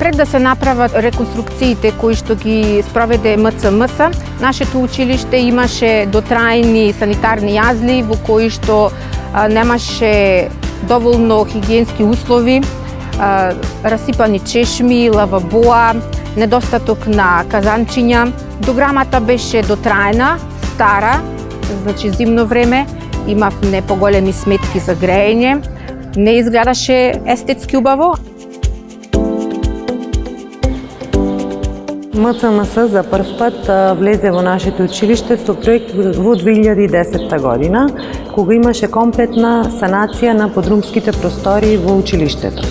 Пред да се направат реконструкциите кои што ги спроведе МЦМС, нашето училиште имаше дотрајни санитарни јазли во кои што немаше доволно хигиенски услови, расипани чешми, лавабоа, недостаток на казанчиња. Дограмата беше дотрајна, стара, значи зимно време, имав не поголеми сметки за грејење, не изгледаше естетски убаво. МЦМС за прв пат влезе во нашето училиште со проект во 2010 година, кога имаше комплетна санација на подрумските простори во училиштето.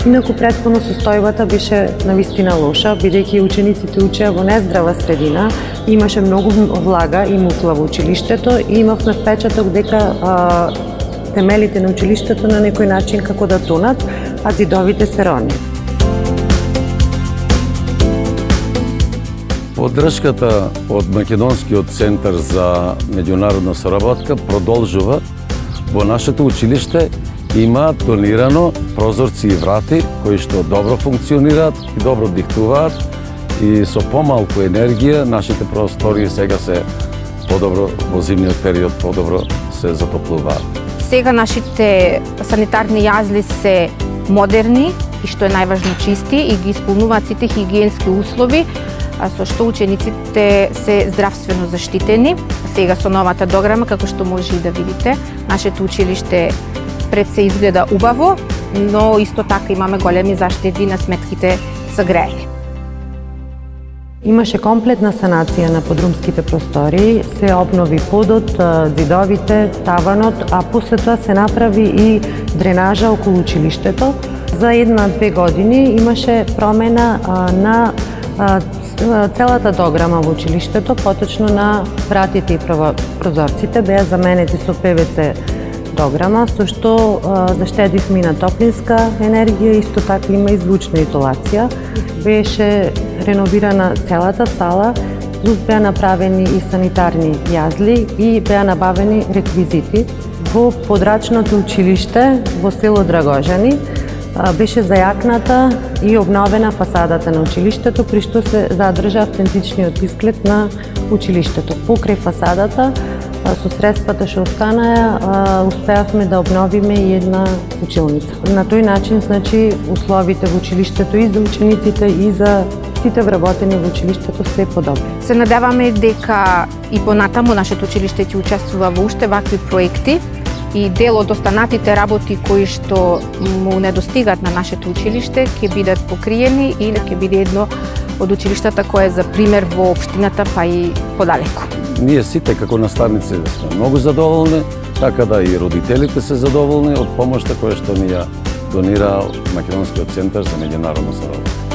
Инаку претходно состојбата беше навистина лоша, бидејќи учениците учеа во нездрава средина, имаше многу влага и муфла во училиштето и имавме впечаток дека темелите на училиштето на некој начин како да тонат, а зидовите се рони. Поддршката од Македонскиот центар за меѓународна соработка продолжува. Во нашето училиште има донирано прозорци и врати кои што добро функционираат и добро диктуваат и со помалку енергија нашите простори сега се подобро во зимниот период подобро се затоплуваат. Сега нашите санитарни јазли се модерни и што е најважно чисти и ги исполнуваат сите хигиенски услови, со што учениците се здравствено заштитени. Сега со новата дограма, како што може и да видите, нашето училиште пред се изгледа убаво, но исто така имаме големи заштеди на сметките за грејење. Имаше комплетна санација на подрумските простори, се обнови подот, зидовите, таванот, а после тоа се направи и дренажа околу училиштето. За 1-2 години имаше промена на целата дограма во училиштето, поточно на вратите и прозорците беа заменети со ПВЦ дограма, со што заштедивме и на топлинска енергија, исто така има и звучна изолација. Беше реновирана целата сала, плюс беа направени и санитарни јазли и беа набавени реквизити. Во подрачното училиште во село Драгожани беше зајакната и обновена фасадата на училиштето, при што се задржа автентичниот изглед на училиштето. Покрај фасадата, со средствата што останаа, успеавме да обновиме и една училница. На тој начин, значи, условите во училиштето и за учениците и за сите вработени во училиштето се подобри. Се надеваме дека и понатаму нашето училиште ќе учествува во уште вакви проекти и дел од останатите работи кои што му недостигат на нашето училиште ќе бидат покриени и ќе биде едно од училиштата кое е за пример во општината, па и подалеку. Ние сите како наставници сме многу задоволни, така да и родителите се задоволни од помошта која што ни ја донира Македонскиот центар за меѓународна соработка.